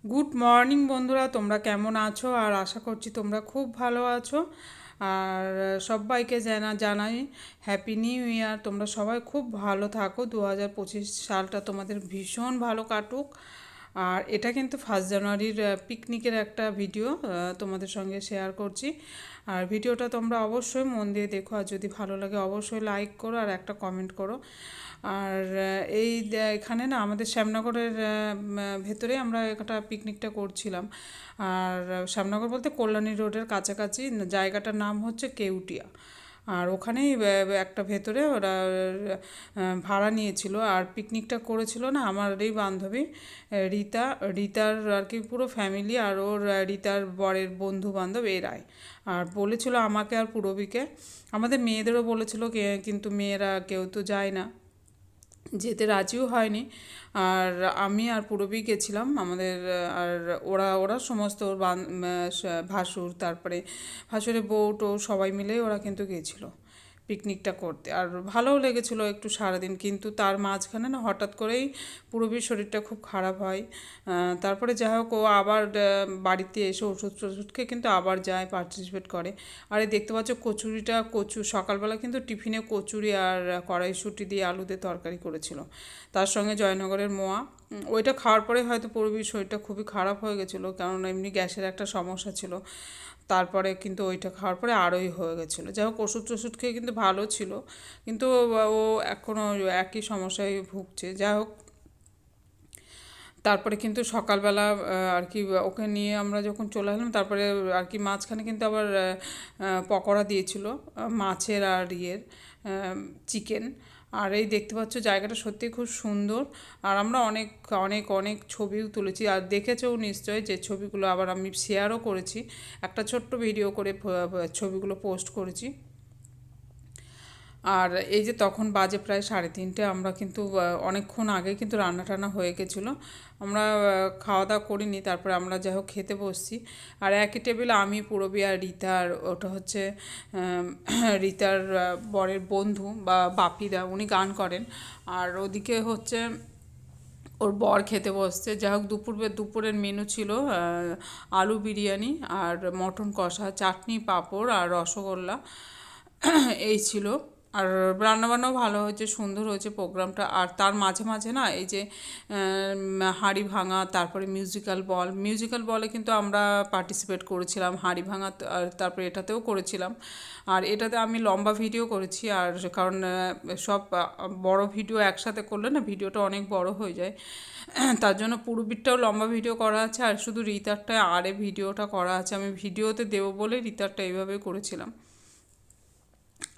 Good morning বন্ধুরা, তোমরা কেমন আছো? আর আশা করছি তোমরা খুব ভালো আছো। আর সবাইকে জানাই হ্যাপি নিউ ইয়ার। তোমরা সবাই খুব ভালো থাকো। 2025 সালটা তোমাদের ভীষণ ভালো কাটুক। আর এটা কিন্তু 1 জানুয়ারির পিকনিকের একটা ভিডিও তোমাদের সঙ্গে শেয়ার করছি। আর ভিডিওটা তোমরা অবশ্যই মন দিয়ে দেখো, আর যদি ভালো লাগে অবশ্যই লাইক করো আর একটা কমেন্ট করো। আর এখানে না আমাদের শ্যামনগরের ভেতরে আমরা একটা পিকনিকটা করছিলাম। আর শ্যামনগর বলতে কল্যাণী রোডের কাছাকাছি, জায়গাটার নাম হচ্ছে কেউটিয়া। আর ওখানেই একটা ভেতরে ওরা ভাড়া নিয়েছিল। আর পিকনিকটা করেছিল না আমার এই বান্ধবী রিতার আর কি পুরো ফ্যামিলি, আর ওর রিতার বরের বন্ধু বান্ধব এরাই। আর বলেছিল আমাকে আর পূরবীকে, আমাদের মেয়েদেরও বলেছিল, কিন্তু মেয়েরা কেউ তো যায় না, যেতে রাজিও হয়নি। আর আমি আর পূরবী গেছিলাম আমাদের। আর ওরা ওরা সমস্ত ওর ভাসুর, তারপরে ভাসুরের বউ টো সবাই মিলে ওরা কিন্তু গেছিলো পিকনিকটা করতে। আর ভালোও লেগেছিলো একটু সারাদিন, কিন্তু তার মাঝখানে না হঠাৎ করেই পূরবীর শরীরটা খুব খারাপ হয়। তারপরে যাই হোক, ও আবার বাড়িতে এসে ওষুধ খেয়ে কিন্তু আবার যায়, পার্টিসিপেট করে। আর এই দেখতে পাচ্ছ কচু সকালবেলা কিন্তু টিফিনে কচুরি আর কড়াইশুঁটি দিয়ে আলু দিয়ে তরকারি করেছিল, তার সঙ্গে জয়নগরের মোয়া। ওইটা খাওয়ার পরে হয়তো পূরবীর শরীরটা খুবই খারাপ হয়ে গেছিলো, কারণ এমনি গ্যাসের একটা সমস্যা ছিল। তারপরে কিন্তু ওইটা খাওয়ার পরে আরোই হয়ে গেছিলো। যাই হোক, ওষুধ খেয়ে কিন্তু ভালো ছিল, কিন্তু ও এখনও একই সমস্যায় ভুগছে। যাই হোক, তারপরে কিন্তু সকালবেলা আর কি ওকে নিয়ে আমরা যখন চলে এলাম, তারপরে আর কি মাঝখানে কিন্তু আবার পকোড়া দিয়েছিল মাছের আর চিকেন। আর এই দেখতে পাচ্ছ জায়গাটা সত্যি খুব সুন্দর। আর আমরা অনেক অনেক অনেক ছবিও তুলেছি, আর দেখেছেও নিশ্চয় যে ছবিগুলো আবার আমি শেয়ারও করেছি, একটা ছোট্ট ভিডিও করে ছবিগুলো পোস্ট করেছি। আর এই যে তখন বাজে প্রায় 3:30, আমরা কিন্তু অনেকক্ষণ আগে কিন্তু রান্না টান্না হয়ে গেছিলো, আমরা খাওয়া দাওয়া করিনি। তারপরে আমরা যাই হোক খেতে বসছি। আর একই টেবিলে আমি, পূরবী আর রিতা, আর ওটা হচ্ছে রিতার বরের বন্ধু বা বাপিদা, উনি গান করেন। আর ওদিকে হচ্ছে ওর বর খেতে বসছে। যাই হোক, দুপুরের মেনু ছিল আলু বিরিয়ানি আর মটন কষা, চাটনি, পাঁপড় আর রসগোল্লা, এই ছিল। আর রান্নাবান্নাও ভালো হয়েছে, সুন্দর হয়েছে প্রোগ্রামটা। আর তার মাঝে মাঝে না এই যে হাঁড়ি ভাঙা, তারপরে মিউজিক্যাল বলে কিন্তু আমরা পার্টিসিপেট করেছিলাম, হাঁড়ি ভাঙা। আর তারপরে এটাতেও করেছিলাম। আর এটাতে আমি লম্বা ভিডিও করেছি, আর কারণ সব বড় ভিডিও একসাথে করলে না ভিডিওটা অনেক বড় হয়ে যায়, তার জন্য পূরবীরটাও লম্বা ভিডিও করা আছে, আর শুধু রিতারটা ভিডিওটা করা আছে। আমি ভিডিওতে দেবো বলে রিতারটা এইভাবে করেছিলাম।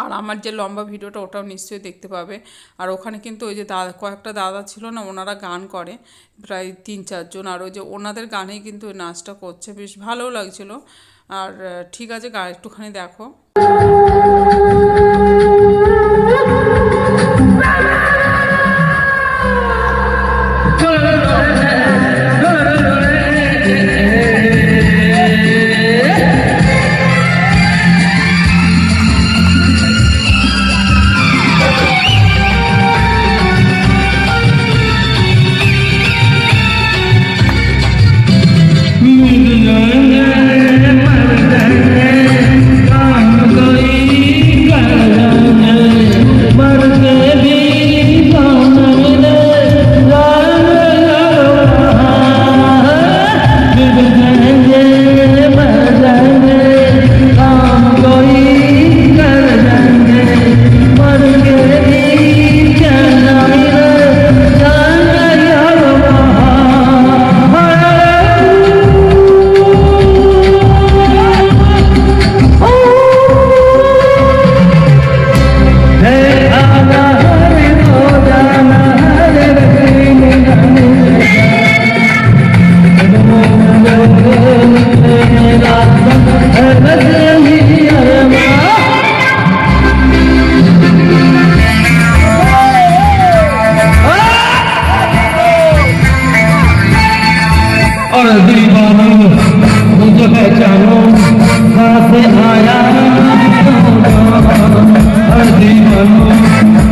আর আমার যে লম্বা ভিডিওটা ওটাও নিশ্চয়ই দেখতে পাবে। আর ওখানে কিন্তু ওই যে কয়েকটা দাদা ছিল না, ওনারা গান করে প্রায় 3-4 জন। আর ওই যে ওনাদের গানেই কিন্তু ওই নাচটা করছে, বেশ ভালোও লাগছিলো। আর ঠিক আছে, একটুখানি দেখো। दीवाना मुझे पहचानो कहाँ से आया हर दीवाना